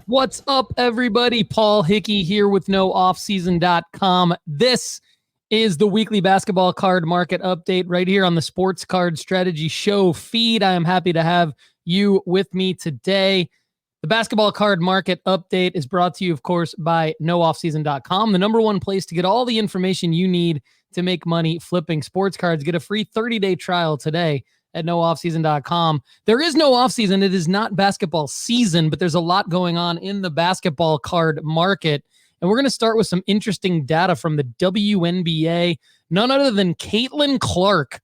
What's up, everybody? Paul Hickey here with NoOffSeason.com. This is the weekly basketball card market update right here on the Sports Card Strategy Show feed. I am happy to have you with me today. The basketball card market update is brought to you, of course, by NoOffSeason.com, the number one place to get all the information you need to make money flipping sports cards. Get a free 30-day trial today at NoOffSeason.com. There is no offseason. It is not basketball season, but there's a lot going on in the basketball card market. And we're going to start with some interesting data from the WNBA. None other than Caitlin Clark.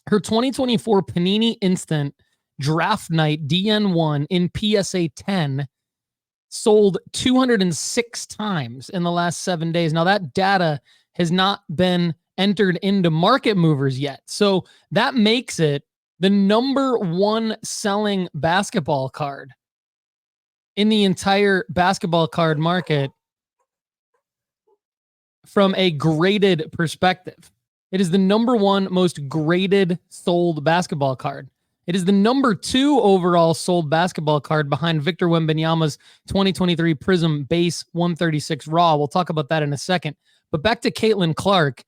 Her 2024 Panini Instant Draft Night DN1 in PSA 10 sold 206 times in the last 7 days. Now, that data has not been entered into market movers yet. So that makes it the number one selling basketball card in the entire basketball card market from a graded perspective. It is the number one most graded sold basketball card. It is the number two overall sold basketball card behind Victor Wembanyama's 2023 Prism Base 136 Raw. We'll talk about that in a second. But back to Caitlin Clark.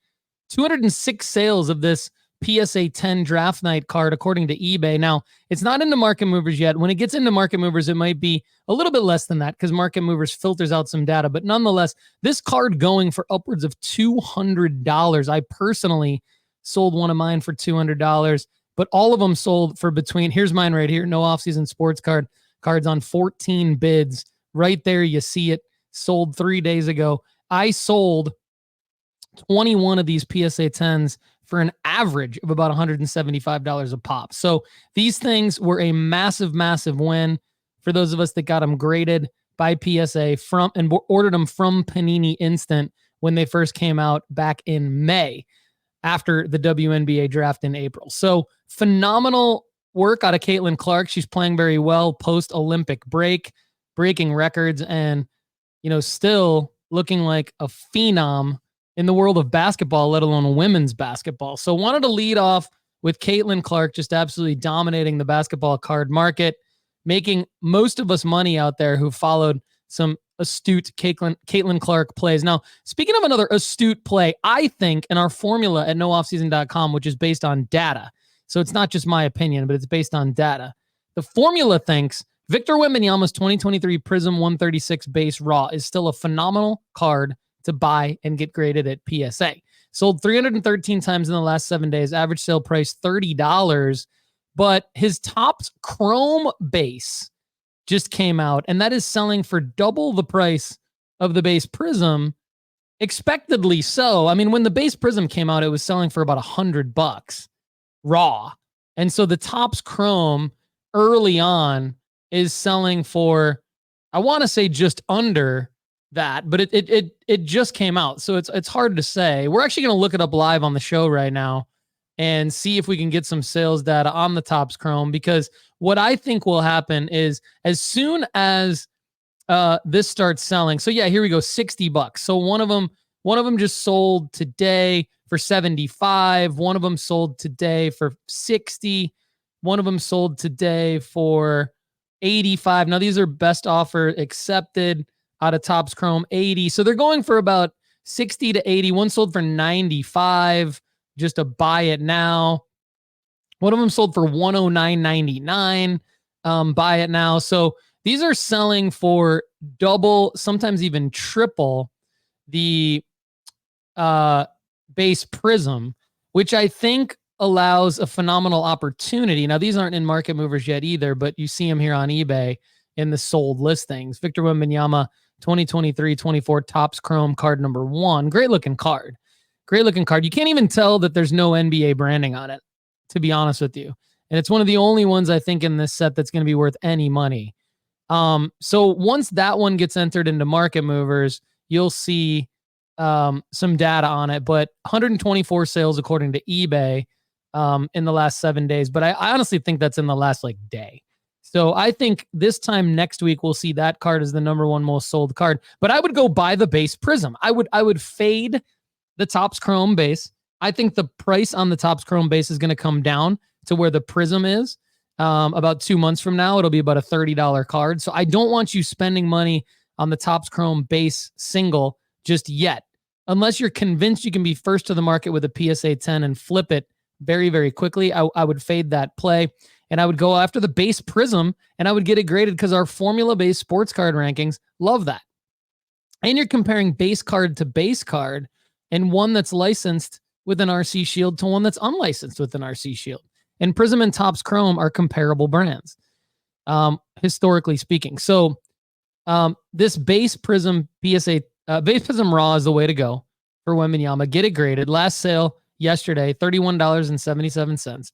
206 sales of this PSA 10 Draft Night card, according to eBay. Now, it's not into market movers yet. When it gets into market movers, it might be a little bit less than that because market movers filters out some data. But nonetheless, this card going for upwards of $200. I personally sold one of mine for $200, but all of them sold for between, here's mine right here, no offseason sports cards on 14 bids. Right there, you see it, sold 3 days ago. I sold 21 of these PSA 10s for an average of about $175 a pop. So these things were a massive, massive win for those of us that got them graded by PSA from and ordered them from Panini Instant when they first came out back in May after the WNBA draft in April. So phenomenal work out of Caitlin Clark. She's playing very well post-Olympic break, breaking records, and still looking like a phenom in the world of basketball, let alone women's basketball. So wanted to lead off with Caitlin Clark just absolutely dominating the basketball card market, making most of us money out there who followed some astute Caitlin Clark plays. Now, speaking of another astute play, I think in our formula at nooffseason.com, which is based on data, so it's not just my opinion, but it's based on data. The formula thinks Victor Wembanyama's 2023 Prism 136 Base Raw is still a phenomenal card to buy and get graded at PSA. Sold 313 times in the last 7 days, average sale price $30, but his Topps Chrome base just came out, and that is selling for double the price of the base Prism, expectedly so. I mean, when the base Prism came out, it was selling for about $100 raw, and so the Topps Chrome early on is selling for, I want to say just under that, but it just came out, so it's hard to say. We're actually going to look it up live on the show right now and see if we can get some sales data on the Topps Chrome, because what I think will happen is as soon as this starts selling, so yeah, here we go, $60. So one of them just sold today for $75. One of them sold today for $60. One of them sold today for $85. Now these are best offer accepted out of Topps Chrome, $80. So they're going for about $60 to $80. One sold for $95, just to buy it now. One of them sold for $109.99, buy it now. So these are selling for double, sometimes even triple the base Prism, which I think allows a phenomenal opportunity. Now, these aren't in market movers yet either, but you see them here on eBay in the sold listings. Victor Wembanyama, 2023-24 Topps Chrome card number 1. Great looking card. Great looking card. You can't even tell that there's no NBA branding on it, to be honest with you. And it's one of the only ones I think in this set that's going to be worth any money. So once that one gets entered into market movers, you'll see some data on it. But 124 sales according to eBay in the last 7 days. But I honestly think that's in the last day. So I think this time next week, we'll see that card as the number one most sold card. But I would go buy the base Prism. I would fade the Topps Chrome base. I think the price on the Topps Chrome base is going to come down to where the Prism is. About 2 months from now, it'll be about a $30 card. So I don't want you spending money on the Topps Chrome base single just yet, unless you're convinced you can be first to the market with a PSA 10 and flip it very, very quickly. I would fade that play, and I would go after the base Prism, and I would get it graded because our formula-based sports card rankings love that. And you're comparing base card to base card, and one that's licensed with an RC Shield to one that's unlicensed with an RC Shield. And Prism and Topps Chrome are comparable brands, historically speaking. So this base Prism PSA, base Prism Raw is the way to go for Wembanyama. Get it graded. Last sale yesterday, $31.77.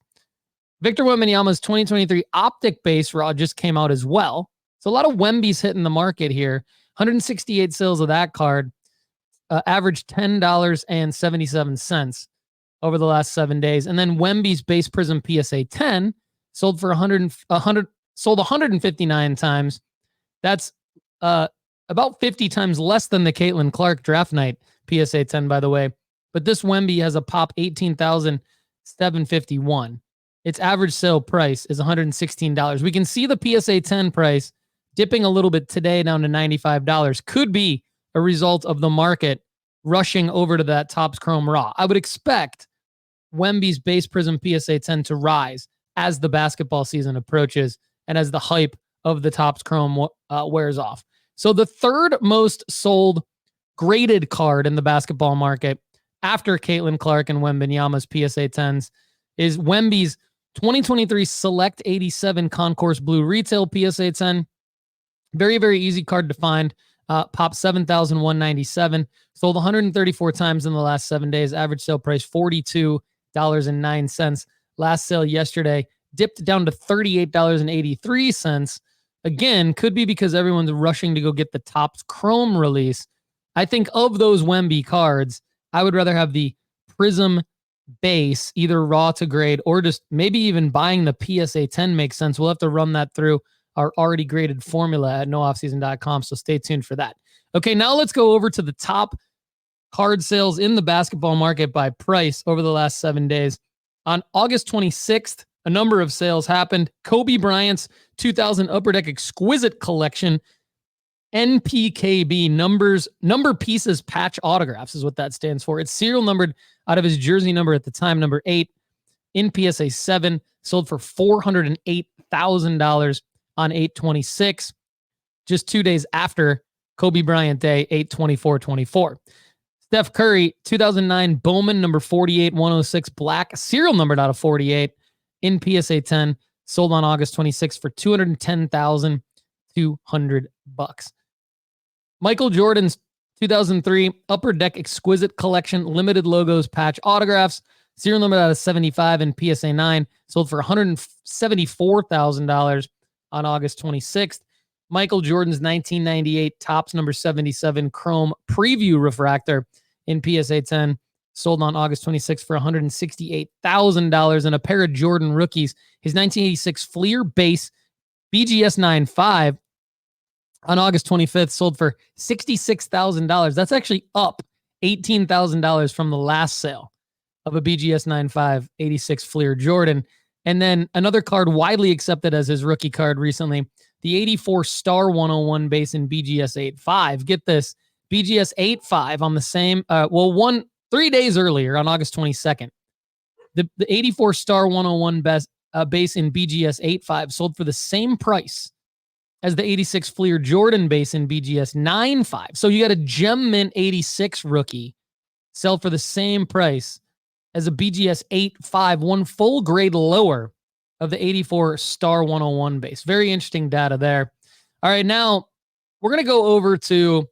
Victor Wembanyama's 2023 Optic Base Raw just came out as well. So a lot of Wemby's hitting the market here. 168 sales of that card, averaged $10.77 over the last 7 days. And then Wemby's base Prism PSA 10 sold for 159 times. That's about 50 times less than the Caitlin Clark draft night PSA 10, by the way. But this Wemby has a pop 18,751. Its average sale price is $116. We can see the PSA 10 price dipping a little bit today down to $95. Could be a result of the market rushing over to that Topps Chrome Raw. I would expect Wemby's base Prism PSA 10 to rise as the basketball season approaches and as the hype of the Topps Chrome wears off. So the third most sold graded card in the basketball market after Caitlin Clark and Wembanyama's PSA 10s is Wemby's 2023 Select 87 Concourse Blue Retail PSA 10. Very, very easy card to find. Pop 7,197. Sold 134 times in the last 7 days. Average sale price $42.09. Last sale yesterday dipped down to $38.83. Again, could be because everyone's rushing to go get the Topps Chrome release. I think of those Wemby cards, I would rather have the Prism base, either raw to grade or just maybe even buying the PSA 10 makes sense. We'll have to run that through our already graded formula at nooffseason.com, so stay tuned for that. Okay, now let's go over to the top card sales in the basketball market by price over the last 7 days. On August 26th, a number of sales happened. Kobe Bryant's 2000 Upper Deck Exquisite Collection, NPKB, number pieces patch autographs is what that stands for. It's serial numbered out of his jersey number at the time, number 8, in PSA 7, sold for $408,000 on 8/26, just 2 days after Kobe Bryant Day, 8/24/24. Steph Curry, 2009 Bowman number 48/106 black, serial numbered out of 48 in PSA 10, sold on August 26th for $210,200. Michael Jordan's 2003 Upper Deck Exquisite Collection limited logos patch autographs, serial numbered out of 75 in PSA 9, sold for $174,000 on August 26th. Michael Jordan's 1998 Topps number 77 Chrome Preview Refractor in PSA 10 sold on August 26th for $168,000. And a pair of Jordan rookies, his 1986 Fleer base BGS 9.5 on August 25th sold for $66,000. That's actually up $18,000 from the last sale of a BGS 9.5 86 Fleer Jordan. And then another card widely accepted as his rookie card recently, the 84 Star 101 base in BGS 8.5. Get this, BGS 8.5 on the same, 3 days earlier on August 22nd. The 84 Star 101 base in BGS 8.5 sold for the same price as the 86 Fleer Jordan base in BGS 9.5. So you got a Gem Mint 86 rookie sell for the same price as a BGS 8.5, one full grade lower of the 84 Star 101 base. Very interesting data there. All right, now we're going to go over to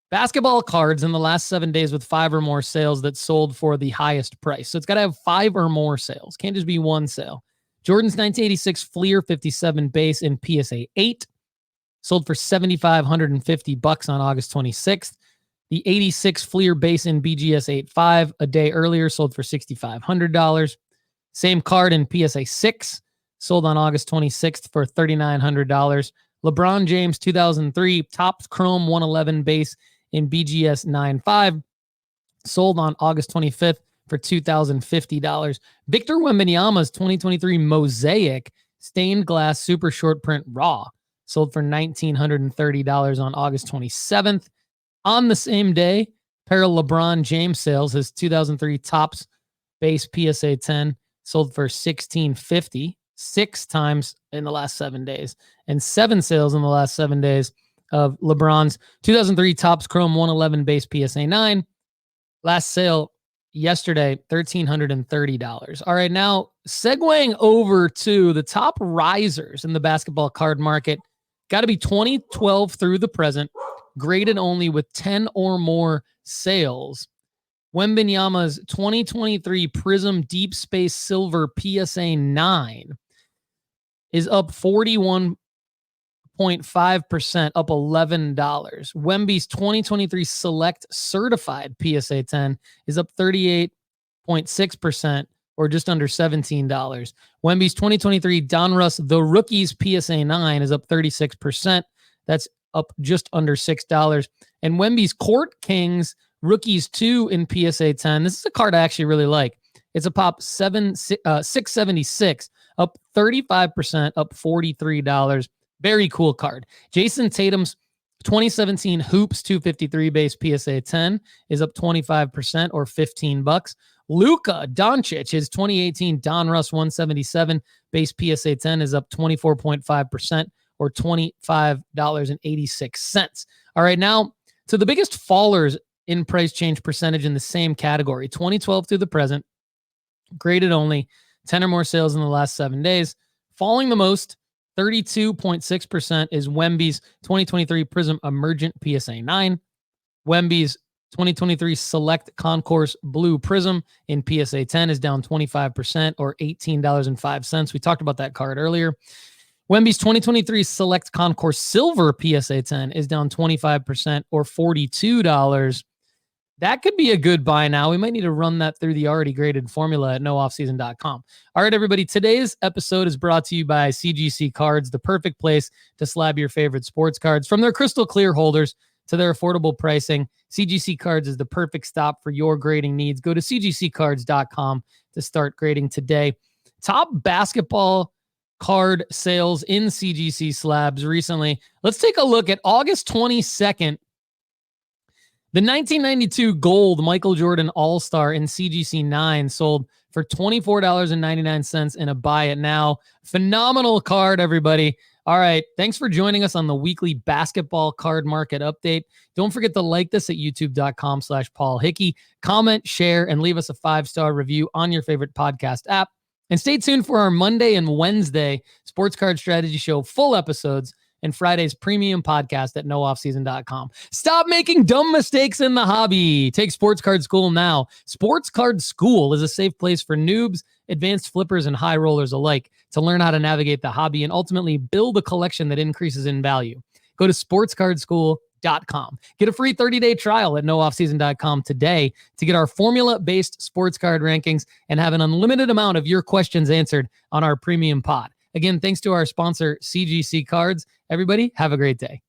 basketball cards in the last 7 days with 5 or more sales that sold for the highest price. So it's got to have 5 or more sales. Can't just be one sale. Jordan's 1986 Fleer 57 base in PSA 8 sold for $7,550 on August 26th. The 86 Fleer base in BGS 8.5 a day earlier sold for $6,500. Same card in PSA 6 sold on August 26th for $3,900. LeBron James 2003 Topps Chrome 111 base in BGS 9.5 sold on August 25th for $2,050. Victor Wembanyama's 2023 Mosaic stained glass super short print raw, sold for $1,930 on August 27th. On the same day, pair of LeBron James sales, his 2003 Topps base PSA 10, sold for $1,650 6 times in the last 7 days, and 7 sales in the last 7 days of LeBron's 2003 Topps Chrome 111 base PSA 9. Last sale yesterday, $1,330. All right, now segueing over to the top risers in the basketball card market. Got to be 2012 through the present, graded only with 10 or more sales. Wembanyama's 2023 Prism Deep Space Silver PSA 9 is up 41.5%, up $11. Wemby's 2023 Select Certified PSA 10 is up 38.6%, or just under $17. Wemby's 2023 Donruss The Rookies PSA 9 is up 36%. That's up just under $6. And Wemby's Court Kings Rookies 2 in PSA 10. This is a card I actually really like. It's a pop 676, up 35%, up $43. Very cool card. Jason Tatum's 2017 Hoops 253 base PSA 10 is up 25%, or $15. Luka Doncic, his 2018 Donruss 177 base PSA 10 is up 24.5%, or $25.86. All right, now to the biggest fallers in price change percentage in the same category, 2012 through the present, graded only, 10 or more sales in the last 7 days. Falling the most, 32.6%, is Wemby's 2023 Prism Emergent PSA 9. Wemby's 2023 Select Concourse Blue Prism in PSA 10 is down 25%, or $18.05. We talked about that card earlier. Wemby's 2023 Select Concourse Silver PSA 10 is down 25%, or $42. That could be a good buy now. We might need to run that through the already graded formula at nooffseason.com. All right, everybody. Today's episode is brought to you by CGC Cards, the perfect place to slab your favorite sports cards. From their crystal clear holders to their affordable pricing, CGC Cards is the perfect stop for your grading needs. Go to cgccards.com to start grading today. Top basketball card sales in CGC slabs recently. Let's take a look at August 22nd. The 1992 gold Michael Jordan All-Star in CGC 9 sold for $24.99 in a buy it now. Phenomenal card, everybody. All right. Thanks for joining us on the weekly basketball card market update. Don't forget to like this at youtube.com/Paul Hickey. Comment, share, and leave us a 5-star review on your favorite podcast app. And stay tuned for our Monday and Wednesday Sports Card Strategy Show full episodes and Friday's premium podcast at nooffseason.com. Stop making dumb mistakes in the hobby. Take Sports Card School now. Sports Card School is a safe place for noobs, advanced flippers, and high rollers alike to learn how to navigate the hobby and ultimately build a collection that increases in value. Go to sportscardschool.com. Get a free 30-day trial at nooffseason.com today to get our formula-based sports card rankings and have an unlimited amount of your questions answered on our premium pod. Again, thanks to our sponsor, CGC Cards. Everybody, have a great day.